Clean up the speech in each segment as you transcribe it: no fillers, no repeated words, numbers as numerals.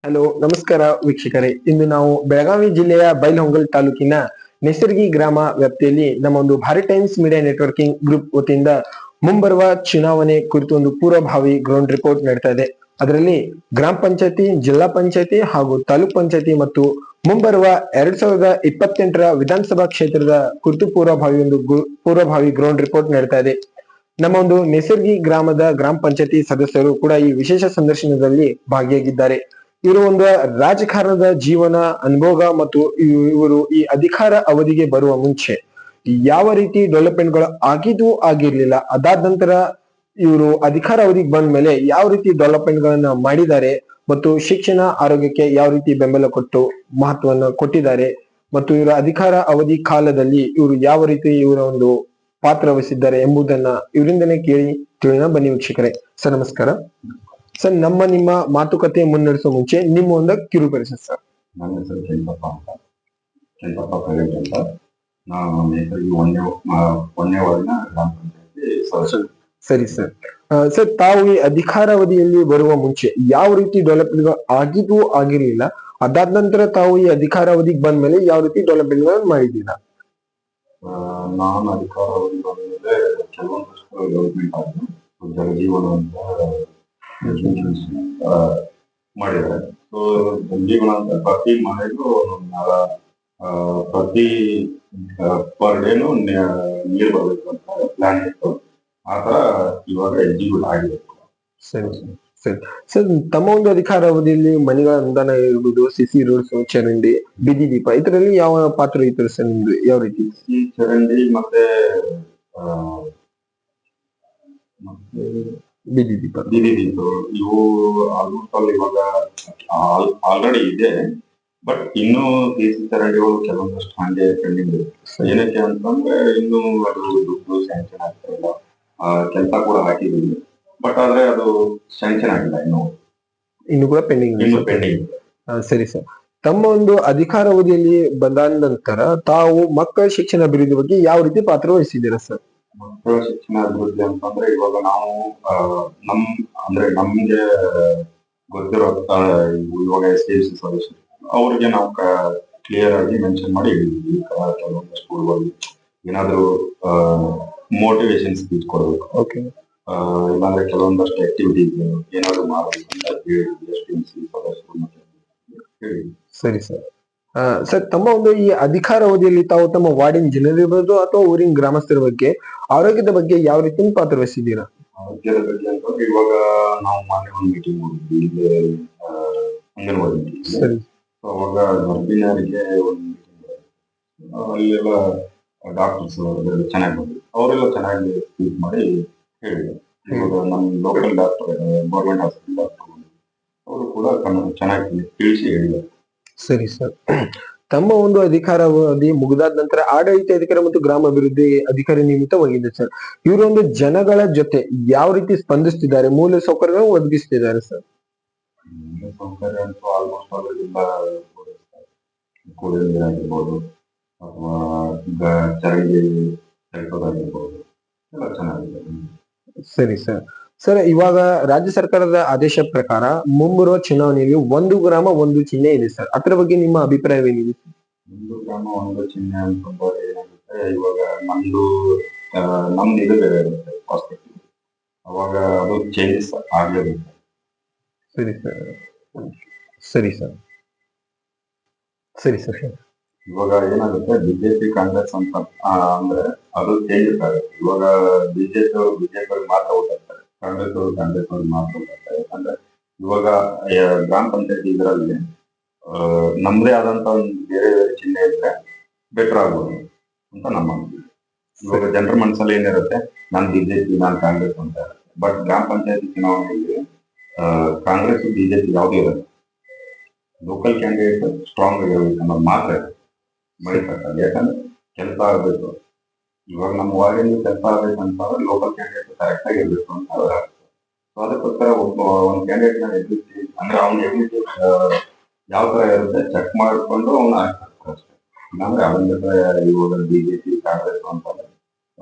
Hello ನಮಸ್ಕಾರ ವೀಕ್ಷಕರೇ. ಇಂದು ನಾವು ಬೆಳಗಾವಿ ಜಿಲ್ಲೆಯ ಬೈಲಹೊಂಗಲ ತಾಲೂಕಿನ ನೇಸರ್ಗಿ ಗ್ರಾಮ ವ್ಯಾಪ್ತಿಯಲ್ಲಿ ನಮ್ಮ ಒಂದು Bharat times media networking group ವತಿಯಿಂದ ಮುಂಬರುವ ಚುನಾವಣೆ ಕುರಿತು ಒಂದು ಪೂರ್ವಭಾವಿ ಗ್ರೌಂಡ್ ರಿಪೋರ್ಟ್ ನಡೀತಾ ಇದೆ. ಅದರಲ್ಲಿ ಗ್ರಾಮ ಪಂಚಾಯತಿ, ಜಿಲ್ಲಾ ಪಂಚಾಯತಿ ಹಾಗೂ ತಾಲೂಕ್ ಪಂಚಾಯತಿ ಮತ್ತು ಮುಂಬರುವ 2028ರ ವಿಧಾನಸಭಾ ಕ್ಷೇತ್ರದ ಕುರಿತು ಪೂರ್ವಭಾವಿ ಗ್ರೌಂಡ್ ರಿಪೋರ್ಟ್ ನಡೀತಾ ಇದೆ. ನಮ್ಮ ಒಂದು ನೇಸರ್ಗಿ ಗ್ರಾಮದ ಗ್ರಾಮ ಪಂಚಾಯತಿ ಸದಸ್ಯರು ಕೂಡ ಈ ವಿಶೇಷ ಸಂದರ್ಶನದಲ್ಲಿ ಭಾಗಿಯಾಗಿದ್ದಾರೆ. ಇವರು ಒಂದು ರಾಜಕಾರಣದ ಜೀವನ ಅನುಭವ ಮತ್ತು ಇವರು ಈ ಅಧಿಕಾರ ಅವಧಿಗೆ ಬರುವ ಮುಂಚೆ ಯಾವ ರೀತಿ ಡೆವಲಪ್ಮೆಂಟ್ಗಳು ಆಗಿರ್ಲಿಲ್ಲ, ಅದಾದ ನಂತರ ಇವರು ಅಧಿಕಾರ ಅವಧಿಗೆ ಬಂದ ಮೇಲೆ ಯಾವ ರೀತಿ ಡೆವಲಪ್ಮೆಂಟ್ ಗಳನ್ನ ಮಾಡಿದ್ದಾರೆ ಮತ್ತು ಶಿಕ್ಷಣ ಆರೋಗ್ಯಕ್ಕೆ ಯಾವ ರೀತಿ ಬೆಂಬಲ ಕೊಟ್ಟು ಮಹತ್ವವನ್ನು ಕೊಟ್ಟಿದ್ದಾರೆ ಮತ್ತು ಇವರ ಅಧಿಕಾರ ಅವಧಿ ಕಾಲದಲ್ಲಿ ಇವರು ಯಾವ ರೀತಿ ಇವರ ಒಂದು ಪಾತ್ರ ವಹಿಸಿದ್ದಾರೆ ಎಂಬುದನ್ನ ಇವರಿಂದನೇ ಕೇಳಿ ತಿಳಿಯೋಣ. ಬನ್ನಿ ವೀಕ್ಷಕರೇ. ಸರ್ ನಮಸ್ಕಾರ. ಸರ್, ನಿಮ್ಮ ಮಾತುಕತೆ ಮುನ್ನಡೆಸುವ ಮುಂಚೆ ನಿಮ್ಮ ಒಂದು ಕಿರುಪರಿಚಯ ಸರ್. ನನ್ನ ಹೆಸರು ಕೆಂಪಪ್ಪ ಅಂತ, ಕೆಂಪಪ್ಪ ಕಲೆಕ್ಟ್ ಅಂತ. ನಾನು ನೇಸರ್ಗಿ ಒಂದನೇ ವಾರ್ಡಿನ ಗ್ರಾಮ ಪಂಚಾಯತಿ ಸದಸ್ಯ. ಸರಿ ಸರ್. ಸರ್, ತಾವು ಈ ಅಧಿಕಾರಾವಧಿಯಲ್ಲಿ ಬರುವ ಮುಂಚೆ ಯಾವ ರೀತಿ ಡೆವಲಪ್ಮೆಂಟ್ ಆಗಿರ್ಲಿಲ್ಲ, ಅದಾದ ನಂತರ ತಾವು ಈ ಅಧಿಕಾರಾವಧಿಗೆ ಬಂದ ಮೇಲೆ ಯಾವ ರೀತಿ ಡೆವಲಪ್ಮೆಂಟ್ ಮಾಡಿದ್ದೀರಾ? ನಾನು ಅಧಿಕಾರಾವಧಿ ಬಂದ್ಮೇಲೆ ಕೆಲವೊಂದಷ್ಟು ಡೆವಲಪ್ಮೆಂಟ್ ಆಗಿದೆ. ಜಲಜೀವನ ಅಂತ ಮಾಡಿದ್ದಾರೆ. ಸೊ ಜಲಜೀವನ ಅಂತ ಪ್ರತಿ ಮನೆಗೂ ಪ್ರತಿ ಪರ್ ಡೇನು ನೀರು ಬರಬೇಕು ಅಂತ ಪ್ಲಾನ್ ಇತ್ತು. ಆ ತರ ಇವಾಗ ಎಕ್ಸಿಕ್ಯೂಟ್ ಆಗಿದೆ. ಸರಿ ಸರಿ. ಸರ್, ತಮ್ಮ ಒಂದು ಅಧಿಕಾರಾವಧಿಯಲ್ಲಿ ಮನೆಗಳ ಅನುದಾನ ಇರ್ಬೋದು, ಸಿಸಿ ರೋಡ್ಸ್, ಚರಂಡಿ, ಬೀದಿ ದೀಪ, ಇದರಲ್ಲಿ ಯಾವ ಪಾತ್ರ ಇತ್ತು ಸರ್ ನಿಮ್ದು? ಯಾವ ರೀತಿ ಚರಂಡಿ ಮತ್ತೆ ಬೀದಿ ದೀಪ ಇವು ಆಲ್ಮೋಸ್ಟ್ ಆಲ್ ಇವಾಗ ಆಲ್ರೆಡಿ ಇದೆ. ಬಟ್ ಇನ್ನೂ ಸಿಸಿ ಚರಂಡಿಗಳು ಕೆಲವೊಂದಷ್ಟು ಹಂಗೆ ಪೆಂಡಿಂಗ್ ಇದೆ. ಏನಕ್ಕೆ ಅಂತಂದ್ರೆ ಇನ್ನೂ ಅದು ದುಡ್ಡು ಸ್ಯಾಂಕ್ಷನ್ ಆಗ್ತಾ ಇಲ್ಲ. ಕೆಲಸ ಕೂಡ ಹಾಕಿದ್ದೀವಿ, ಬಟ್ ಆದ್ರೆ ಅದು ಸ್ಯಾಂಕ್ಷನ್ ಆಗಿಲ್ಲ. ಇನ್ನು ಕೂಡ ಪೆಂಡಿಂಗ್. ಸರಿ ಸರ್. ತಮ್ಮ ಒಂದು ಅಧಿಕಾರಾವಧಿಯಲ್ಲಿ ಬಂದಾದ ನಂತರ ತಾವು ಮಕ್ಕಳ ಶಿಕ್ಷಣ ಅಭಿವೃದ್ಧಿ ಬಗ್ಗೆ ಯಾವ ರೀತಿ ಪಾತ್ರ ವಹಿಸಿದ್ದೀರಾ ಸರ್? ಮಕ್ಕಳ ಶಿಕ್ಷಣ ಅಭಿವೃದ್ಧಿ ಅಂತಂದ್ರೆ ಇವಾಗ ನಾವು ನಮ್ಗೆ ಗೊತ್ತಿರೋ ಇವಾಗ SDFC ಸದಸ್ಯರು ಅವ್ರಿಗೆ ನಾವು ಕ್ಲಿಯರ್ ಆಗಿ ಮೆನ್ಷನ್ ಮಾಡಿ ಹೇಳಿದ್ವಿ. ಕೆಲವೊಂದು ಸ್ಕೂಲ್ಗಳಲ್ಲಿ ಏನಾದ್ರು ಮೋಟಿವೇಶನ್ ಸ್ಪೀಚ್ ಕೊಡಬೇಕು, ಇಲ್ಲಾಂದ್ರೆ ಕೆಲವೊಂದಷ್ಟು ಆಕ್ಟಿವಿಟೀಸ್ ಏನಾದ್ರು ಮಾಡಬೇಕು ಅಂತ ಹೇಳಿದ್ವಿ SDFC ಸದಸ್ಯರು. ಸರಿ ಸರ್. ಸರ್, ತಮ್ಮ ಒಂದು ಈ ಅಧಿಕಾರಾವಧಿಯಲ್ಲಿ ತಾವು ತಮ್ಮ ವಾರ್ಡಿನ ಜನರಿರ್ಬೋದು ಅಥವಾ ಊರಿನ ಗ್ರಾಮಸ್ಥರ ಬಗ್ಗೆ ಆರೋಗ್ಯದ ಬಗ್ಗೆ ಯಾವ ರೀತಿ ಪಾತ್ರ ವಹಿಸಿದ್ದೀರಾ? ಆರೋಗ್ಯದ ಬಗ್ಗೆ ಅಂತಂದ್ರೆ ಇವಾಗ ನಾವು ಮೊನ್ನೆ ಒಂದು ಮೀಟಿಂಗ್ ಮಾಡಿದ್ವಿ, ಇಲ್ಲಿ ಅಂಗನವಾಡಿ ಮೀಟಿಂಗ್. ಅವಾಗ ಗರ್ಭಿಣಿಯರಿಗೆ ಒಂದು ಮೀಟಿಂಗ್, ಅಲ್ಲೆಲ್ಲ ಡಾಕ್ಟರ್ಸ್ ಚೆನ್ನಾಗಿ ಬಂದ್ರು. ಅವರೆಲ್ಲ ಚೆನ್ನಾಗಿ ಸ್ಪೀಕ್ ಮಾಡಿ ಹೇಳಿದ್ರು. ಇವಾಗ ನಮ್ಮ local doctor, government hospital doctor, ಅವರು ಕೂಡ ಚೆನ್ನಾಗಿ ತಿಳಿಸಿ ಹೇಳಿದ್ದಾರೆ. ಸರಿ ಸರ್. ತಮ್ಮ ಒಂದು ಅಧಿಕಾರಾವಧಿ ಮುಗಿದಾದ ನಂತರ ಆಡಳಿತ ಅಧಿಕಾರಿ ಮತ್ತು ಗ್ರಾಮ ಅಭಿವೃದ್ಧಿ ಅಧಿಕಾರಿ ನಿಯಮಿತವಾಗಿದೆ ಸರ್. ಇವರೊಂದು ಜನಗಳ ಜೊತೆ ಯಾವ ರೀತಿ ಸ್ಪಂದಿಸ್ತಿದ್ದಾರೆ, ಮೂಲ ಸೌಕರ್ಯ ಒದಗಿಸ್ತಿದ್ದಾರೆ ಸರ್? ಮೂಲ ಸೌಕರ್ಯ ಅಂತೂ ಆಲ್ಮೋಸ್ಟ್ ಆಲ್ ಎಲ್ಲ ಕುಡಿಯೋ ನೀರಾಗಿರ್ಬೋದು ಅಥವಾ ಚರಂಡಿ ತೆಗೆಸೋದಾಗಿರ್ಬೋದು ಎಲ್ಲ ಚೆನ್ನಾಗಿದೆ. ಸರಿ ಸರ್. ಸರ್, ಇವಾಗ ರಾಜ್ಯ ಸರ್ಕಾರದ ಆದೇಶ ಪ್ರಕಾರ ಮುಂಬರುವ ಚುನಾವಣೆಯಲ್ಲಿ 1 ಗ್ರಾಮ 1 ಚಿಹ್ನೆ ಇದೆ ಸರ್. ಅದರ ಬಗ್ಗೆ ನಿಮ್ಮ ಅಭಿಪ್ರಾಯವೇನಿದೆ? 1 ಗ್ರಾಮ 1 ಚಿಹ್ನೆ ಅಂತಂದ್ರೆ ಏನಾಗುತ್ತೆ, ಇವಾಗ ನಮ್ದು ಇದು ಬೇರೆ ಇರುತ್ತೆ ಹಾಸ್ಪಿಟಲ್, ಅವಾಗ ಅದು ಚೇಂಜಸ್ ಆಗ್ಲೇಬೇಕು. ಸರಿ ಸರ್. ಸರಿ ಸರ್. ಸರಿ ಸರ್. ಇವಾಗ ಏನಾಗುತ್ತೆ, ಬಿಜೆಪಿ ಕಾಂಗ್ರೆಸ್ ಅಂತ ಅಂದ್ರೆ ಅದು ಚೇಂಜಸ್ ಆಗುತ್ತೆ. ಇವಾಗ ಬಿಜೆಪಿ ಮಾತ್ರ ಓಟಾಡ್ತಾರೆ, ಕಾಂಗ್ರೆಸ್ ಅವ್ರು ಮಾತ್ರ ಓಟಾಡ್ತಾರೆ. ಯಾಕಂದ್ರೆ ಇವಾಗ ಗ್ರಾಮ ಪಂಚಾಯತಿ ಇದರಲ್ಲಿ ನಮ್ದೇ ಆದಂತ ಒಂದು ಬೇರೆ ಬೇರೆ ಚಿಹ್ನೆ ಇದ್ರೆ ಬೆಟರ್ ಆಗ್ಬೋದು ಅಂತ ನಮ್ಮ ಅನಿಸಿಕೆ. ಇವಾಗ ಜನರ ಮನಸ್ಸಲ್ಲಿ ಏನಿರುತ್ತೆ, ನಾನ್ ಬಿಜೆಪಿ, ನಾನ್ ಕಾಂಗ್ರೆಸ್ ಅಂತ ಇರುತ್ತೆ. ಬಟ್ ಗ್ರಾಮ ಪಂಚಾಯತಿ ಚುನಾವಣೆಯಲ್ಲಿ ಕಾಂಗ್ರೆಸ್ ಬಿಜೆಪಿ ಯಾವುದೇ ಇರುತ್ತೆ, ಲೋಕಲ್ ಕ್ಯಾಂಡಿಡೇಟ್ ಸ್ಟ್ರಾಂಗ್ ಆಗಿರ್ಬೇಕು ಅನ್ನೋದು ಮಾತ್ರ ಮೈಸೂರು. ಯಾಕಂದ್ರೆ ಕೆಲಸ ಆಗ್ಬೇಕು. ಇವಾಗ ನಮ್ಮ ವಾರ್ಡಿನಲ್ಲಿ ಕೆಲಸ ಆಗ್ಬೇಕಂತಂದ್ರೆ ಲೋಕಲ್ ಕ್ಯಾಂಡಿಡೇಟ್ ಕರೆಕ್ಟ್ ಆಗಿರ್ಬೇಕು ಅಂತ ಸೊ ಅದಕ್ಕೋಸ್ಕರ ಒಂದು ಕ್ಯಾಂಡಿಡೇಟ್ ನ ಎಬಿಲಿಟಿ ಅಂದ್ರೆ ಅವ್ನ ಎಬಿಲಿಟಿ ಯಾವ ತರ ಇರುತ್ತೆ ಚೆಕ್ ಮಾಡಿಕೊಂಡು ಅವ್ನ ಹಾಕ್ಬೇಕು ಅಷ್ಟೇ. ಇಲ್ಲಾಂದ್ರೆ ಅವನ ಜೊತೆ ಇವಾಗ ಬಿಜೆಪಿ ಕಾಂಗ್ರೆಸ್ ಅಂತಂದ್ರೆ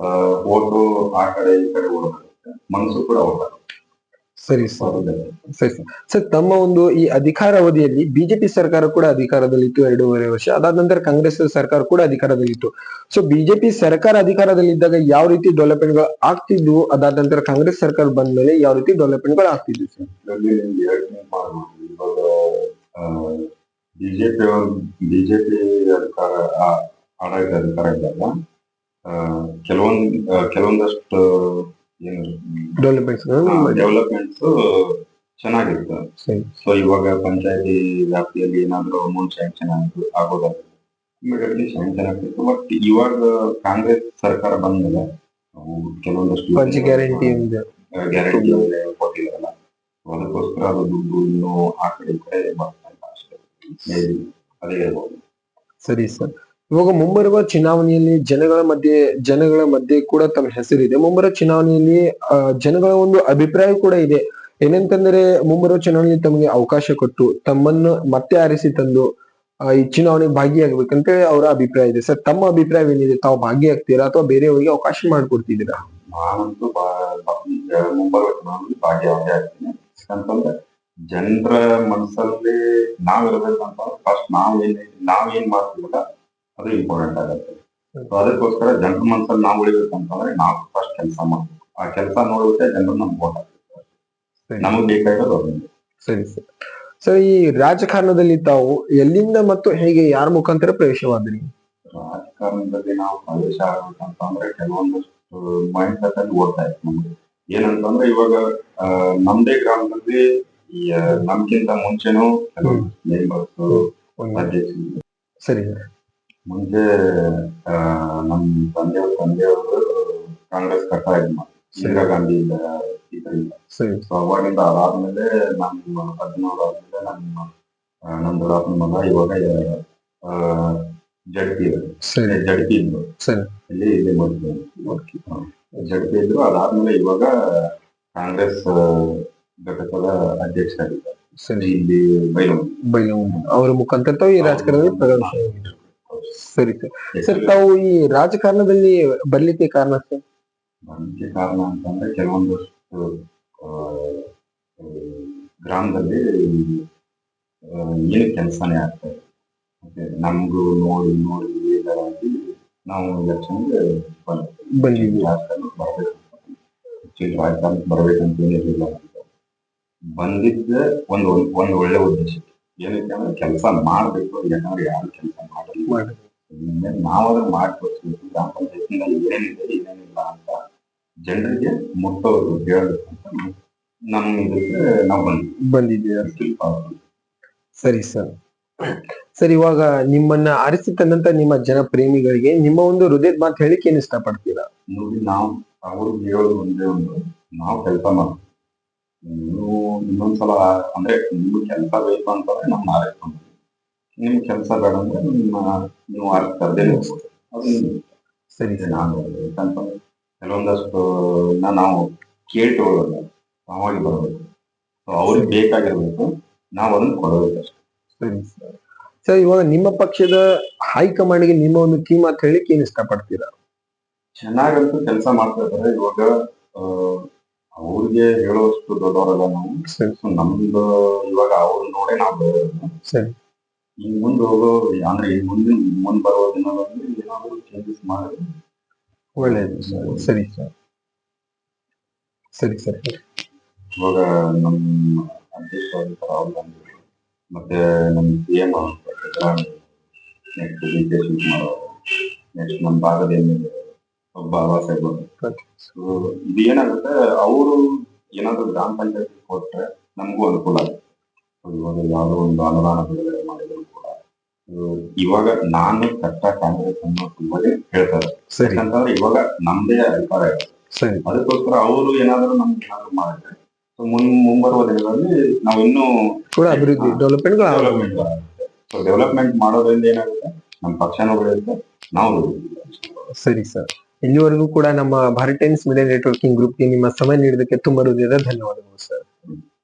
ಓಟು ಆ ಕಡೆ ಈ ಕಡೆ ಓಡಾಡುತ್ತೆ, ಮನಸ್ಸು ಕೂಡ ಓಡಾಡುತ್ತೆ. ಸರಿ ಸರ್. ಸರಿ ಸರ್. ಸರ್ ತಮ್ಮ ಒಂದು ಈ ಅಧಿಕಾರ ಅವಧಿಯಲ್ಲಿ ಬಿಜೆಪಿ ಸರ್ಕಾರ ಕೂಡ ಅಧಿಕಾರದಲ್ಲಿತ್ತು 2.5 ವರ್ಷ. ಅದಾದ ನಂತರ ಕಾಂಗ್ರೆಸ್ ಸರ್ಕಾರ ಕೂಡ ಅಧಿಕಾರದಲ್ಲಿತ್ತು. ಸೊ ಬಿಜೆಪಿ ಸರ್ಕಾರ ಅಧಿಕಾರದಲ್ಲಿದ್ದಾಗ ಯಾವ ರೀತಿ ಡೆವಲಪ್ಮೆಂಟ್ ಗಳು ಆಗ್ತಿದ್ವು, ಅದಾದ ನಂತರ ಕಾಂಗ್ರೆಸ್ ಸರ್ಕಾರ ಬಂದ ಮೇಲೆ ಯಾವ ರೀತಿ ಡೆವಲಪ್ಮೆಂಟ್ ಗಳು ಆಗ್ತಿದ್ವು ಸರ್? ಇವಾಗ ಬಿಜೆಪಿ ಬಿಜೆಪಿ ಅಧಿಕಾರ ಆಡಳಿತ ಅಧಿಕಾರ ಇದ್ದಾಗ ಕೆಲವೊಂದಷ್ಟು ಏನು ಡೆವಲಪ್ಮೆಂಟ್ಸ್ ಚೆನ್ನಾಗಿತ್ತು. ಸೊ ಇವಾಗ ಪಂಚಾಯತಿ ವ್ಯಾಪ್ತಿಯಲ್ಲಿ ಏನಾದ್ರು ಅಮೌಂಟ್ ಸ್ಯಾಂಕ್ಷನ್ ಆಗೋದಾದ್ರೆ ಇಮಿಡಿಯೇಟ್ಲಿ ಸ್ಯಾಂಕ್ಷನ್ ಆಗ್ತಿತ್ತು. ಬಟ್ ಇವಾಗ ಕಾಂಗ್ರೆಸ್ ಸರ್ಕಾರ ಬಂದ್ಮೇಲೆ ಕೆಲವೊಂದಷ್ಟು ಗ್ಯಾರಂಟಿ ಕೊಟ್ಟಿದಾರಲ್ಲ, ಅದಕ್ಕೋಸ್ಕರ ಅದು ದುಡ್ಡು ಇನ್ನೂ ಆ ಕಡೆ ಈ ಕಡೆ ಬರ್ತಾ ಇಲ್ಲ ಅಷ್ಟೇ. ಅದೇ ಹೇಳ್ಬೋದು. ಸರಿ ಸರ್. ಇವಾಗ ಮುಂಬರುವ ಚುನಾವಣೆಯಲ್ಲಿ ಜನಗಳ ಮಧ್ಯೆ ಕೂಡ ತಮ್ಮ ಹೆಸರಿದೆ. ಮುಂಬರುವ ಚುನಾವಣೆಯಲ್ಲಿ ಜನಗಳ ಒಂದು ಅಭಿಪ್ರಾಯ ಕೂಡ ಇದೆ. ಏನಂತಂದ್ರೆ ಮುಂಬರುವ ಚುನಾವಣೆಯಲ್ಲಿ ತಮಗೆ ಅವಕಾಶ ಕೊಟ್ಟು ತಮ್ಮನ್ನು ಮತ್ತೆ ಆರಿಸಿ ತಂದು ಈ ಚುನಾವಣೆಗೆ ಭಾಗಿಯಾಗಬೇಕಂತ ಅವರ ಅಭಿಪ್ರಾಯ ಇದೆ. ಸರ್ ತಮ್ಮ ಅಭಿಪ್ರಾಯ ಏನಿದೆ? ತಾವು ಭಾಗಿಯಾಗ್ತೀರಾ ಅಥವಾ ಬೇರೆಯವರಿಗೆ ಅವಕಾಶ ಮಾಡಿಕೊಡ್ತಿದ್ದೀರಾ? ನಾನಂತೂ ಮುಂಬರುವ ಚುನಾವಣೆಯಲ್ಲಿ ಭಾಗಿಯಾಗೇ ಆಗ್ತೀನಿ. ಯಾಕಂತಂದ್ರೆ ಜನರ ಮನಸ್ಸಲ್ಲಿ ನಾವಿರ್ಬೇಕಂತಂದ್ರೆ ಫಸ್ಟ್ ನಾವೇನ್ ಮಾಡ್ತೀವಲ್ಲ ಅದು ಇಂಪಾರ್ಟೆಂಟ್ ಆಗುತ್ತೆ. ಸೊ ಅದಕ್ಕೋಸ್ಕರ ಜನರ ಮನಸ್ಸಲ್ಲಿ ನಾವು ಉಳಿಬೇಕಂತಂದ್ರೆ ನಾವು ಫಸ್ಟ್ ಕೆಲಸ ಮಾಡ್ಬೇಕು. ಆ ಕೆಲಸ ನೋಡುತ್ತೆ ಜನರು ನಮ್ಗೆ ವೋಟ್ ಹಾಕ್ತಾರೆ. ನಮಗ್ ಬೇಕಾಗಿರೋದು ಅದೊಂದು. ಸರಿ ಸರ್. ಸರ್ ಈ ರಾಜಕಾರಣದಲ್ಲಿ ತಾವು ಎಲ್ಲಿಂದ ಮತ್ತು ಹೇಗೆ ಯಾರ ಮುಖಾಂತರ ಪ್ರವೇಶವಾದ್ರಿ? ರಾಜಕಾರಣದಲ್ಲಿ ನಾವು ಪ್ರವೇಶ ಆಗ್ಬೇಕಂತಂದ್ರೆ ಕೆಲವೊಂದಷ್ಟು ಮೈಂಡ್ ಸೆಟ್ ಅಲ್ಲಿ ಓಡ್ತಾ ಇತ್ತು ನಮ್ಗೆ. ಏನಂತಂದ್ರೆ ಇವಾಗ ನಮ್ದೇ ಗ್ರಾಮದಲ್ಲಿ ನಮ್ಗಿಂತ ಮುಂಚೆನೂ ಕೆಲವೊಂದು ಮೆಂಬರ್ಸ್ ಸರಿ ಮುಂಚೆ ನಮ್ ತಂದೆಯವರು ಕಾಂಗ್ರೆಸ್ ಕಟ್ಟ ಇಂದಿರಾ ಗಾಂಧಿ ಇದರಿಂದ. ಸೊ ಅವಾಗಿಂದ ಅದಾದ್ಮೇಲೆ ನಮ್ಮ 17 ಆದ್ಮೇಲೆ ನಮ್ ದೊಡ್ಡಪ್ಪನ ಮಗ ಇವಾಗ ಜಡ್ಪಿ ಇದ್ರು ಇಲ್ಲಿ ಮಾಡ್ತೀವಿ. ಜಡ್ಪಿ ಇದ್ರು. ಅದಾದ್ಮೇಲೆ ಇವಾಗ ಕಾಂಗ್ರೆಸ್ ಘಟಕದ ಅಧ್ಯಕ್ಷರಾಗಿದ್ದಾರೆ ಇಲ್ಲಿ ಬೈಲಹೊಂಗಲ. ಅವರ ಮುಖಾಂತರ ತಾವು ಈ ರಾಜಕಾರಣದಲ್ಲಿ ಪ್ರವೇಶ. ಸರಿ ಸರ್. ಸರ್ ತಾವು ಈ ರಾಜಕಾರಣದಲ್ಲಿ ಬರ್ಲಿಕ್ಕೆ ಕಾರಣ ಸರ್? ಬರ್ಲಿಕ್ಕೆ ಕಾರಣ ಅಂತಂದ್ರೆ ಕೆಲವೊಂದಷ್ಟು ಗ್ರಾಮದಲ್ಲಿ ಏನು ಕೆಲಸನೇ ಆಗ್ತದೆ. ನಮ್ಗೂ ನೋಡಿ ಬೇಜಾರಾಗಿ ನಾವು ಎಲೆಕ್ಷನ್ಗೆ ಬಂದಿದ್ವಿ. ರಾಜಕಾರಣಕ್ಕೆ ಬರ್ಬೇಕಂತ ಏನಿರಲಿಲ್ಲ. ಬಂದಿದ್ದ ಒಂದು ಒಳ್ಳೆ ಉದ್ದೇಶ ಏನಕ್ಕೆ ಅಂದ್ರೆ ಕೆಲಸ ಮಾಡ್ಬೇಕು. ಯಾಕಂದ್ರೆ ಯಾರು ಕೆಲಸ ಮಾಡಲ್ಲ. ನಾವಾದ್ರೂ ಮಾಡಿ ತೋರಿಸ್ಬೇಕು. ಗ್ರಾಮ ಪಂಚಾಯತಿನಲ್ಲಿ ಏನಿದೆ ಏನೇನಿಲ್ಲ ಅಂತ ಜನರಿಗೆ ಮುಟ್ಟೋದು ಹೇಳ್ಬೇಕಂತ ನಮ್ ಇದಕ್ಕೆ ನಾವು ಬಂದಿದ್ದೀವಿ. ಸರಿ ಸರ್. ಸರ್ ಇವಾಗ ನಿಮ್ಮನ್ನ ಆರಿಸಿ ತಂದಂತ ನಿಮ್ಮ ಜನಪ್ರೇಮಿಗಳಿಗೆ ನಿಮ್ಮ ಒಂದು ಹೃದಯದ ಮಾತು ಹೇಳಿಕೆ ಏನ್ ಇಷ್ಟಪಡ್ತೀರಾ? ನೋಡಿ, ನಾವು ಅವ್ರಿಗೆ ಹೇಳೋದು ಒಂದೇ ನಾವು ಕೆಲಸ ಮಾಡ್ತೀವಿ. ನೀವು ಇನ್ನೊಂದ್ಸಲ ಅಂದ್ರೆ ನಿಮ್ಗೆ ಕೆಲಸ ಬೇಕು ಅಂತಂದ್ರೆ ನಮ್ನ ಆರಿಸ್ಕೊಂಡು, ನಿಮ್ ಕೆಲಸ ಬೇಡ ಅಂದ್ರೆ ನೀವು ಆರಿಸ್ತಾರದೇ ಸರಿ. ನಾನು ಯಾಕಂತಂದ್ರೆ ಕೆಲವೊಂದಷ್ಟು ನಾವು ಕೇಳ್ಕೊಳ್ಳೋಲ್ಲ, ನಾವಾಗಿ ಬರ್ಬೇಕು. ಅವ್ರಿಗೆ ಬೇಕಾಗಿರ್ಬೇಕು, ನಾವು ಅದನ್ನ ಕೊಡಬೇಕು ಅಷ್ಟೇ. ಸರಿ ಸರ್. ಸರ್ ಇವಾಗ ನಿಮ್ಮ ಪಕ್ಷದ ಹೈಕಮಾಂಡ್ಗೆ ನಿಮ್ಮ ಒಂದು ಕಿವಿಮಾತು ಹೇಳಿಕೆ ಏನ್ ಇಷ್ಟಪಡ್ತೀರಾ? ಚೆನ್ನಾಗಂತೂ ಕೆಲಸ ಮಾಡ್ತಾ ಇದಾರೆ. ಇವಾಗ ಅವ್ರಿಗೆ ಹೇಳೋಷ್ಟು ದೊಡ್ಡವರಲ್ಲ ನಾವು. ನಮ್ದು ಇವಾಗ ಅವ್ರು ನೋಡೇ ನಾವು ಬೆಳೆಯೋದು. ಇನ್ ಮುಂದೆ ಹೋಗೋ ಅಂದ್ರೆ ಮುಂದೆ ಬರೋ ದಿನಗಳಲ್ಲಿ ಏನಾದ್ರು ಚೇಂಜಸ್ ಮಾಡಿದ್ರೆ ಒಳ್ಳೇದು. ಸರಿ ಸರ್. ಸರಿ ಸರ್. ಇವಾಗ ನಮ್ಮ ಅಧ್ಯಕ್ಷ ರಾಹುಲ್ ಗಾಂಧಿ ಮತ್ತೆ ನಮ್ಮ CM next DK Shivakumar, next ನಮ್ಮ ಭಾಗದ ಬಾಬಾ ಸಾಹೇಬ್. ಇದು ಏನಾಗುತ್ತೆ, ಅವರು ಏನಾದ್ರು ಗ್ರಾಮ ಪಂಚಾಯತ್ ಕೊಟ್ರೆ ನಮಗೂ ಅನುಕೂಲ ಆಗುತ್ತೆ. ಇವಾಗ ಯಾವುದೋ ಒಂದು ಅನುದಾನ ಬಿಡುಗಡೆ ಮಾಡಿದ್ರು ಕೂಡ ಇವಾಗ ನಾನು ಕಟ್ಟ ಕಾಂಗ್ರೆಸ್ ಅನ್ನೋ ತುಂಬಾನೇ ಹೇಳ್ತಾರೆ. ಯಾಕಂತಂದ್ರೆ ಇವಾಗ ನಮ್ದೇ ಅಧಿಕಾರ ಇದೆ. ಅದಕ್ಕೋಸ್ಕರ ಅವರು ಏನಾದ್ರು ನಮ್ಗೆ ಏನಾದ್ರು ಮಾಡಿದ್ರೆ ಮುಂಬರುವ ದಿನಗಳಲ್ಲಿ ನಾವು ಇನ್ನೂ ಕೂಡ ಅಭಿವೃದ್ಧಿ ಡೆವಲಪ್ಮೆಂಟ್ ಮಾಡೋದ್ರಿಂದ ಏನಾಗುತ್ತೆ, ನಮ್ಮ ಪಕ್ಷನೂ ಬೆಳೆಯುತ್ತೆ, ನಾವು. ಸರಿ ಸರ್. ಇಲ್ಲಿವರೆಗೂ ಕೂಡ ನಮ್ಮ ಭಾರತ್ ಟೈಮ್ಸ್ ಮೀಡಿಯಾ ನೆಟ್ವರ್ಕಿಂಗ್ ಗ್ರೂಪ್ಗೆ ನಿಮ್ಮ ಸಮಯ ನೀಡಿದ್ದಕ್ಕೆ ತುಂಬಾ ಹೃದಯದ ಧನ್ಯವಾದಗಳು ಸರ್.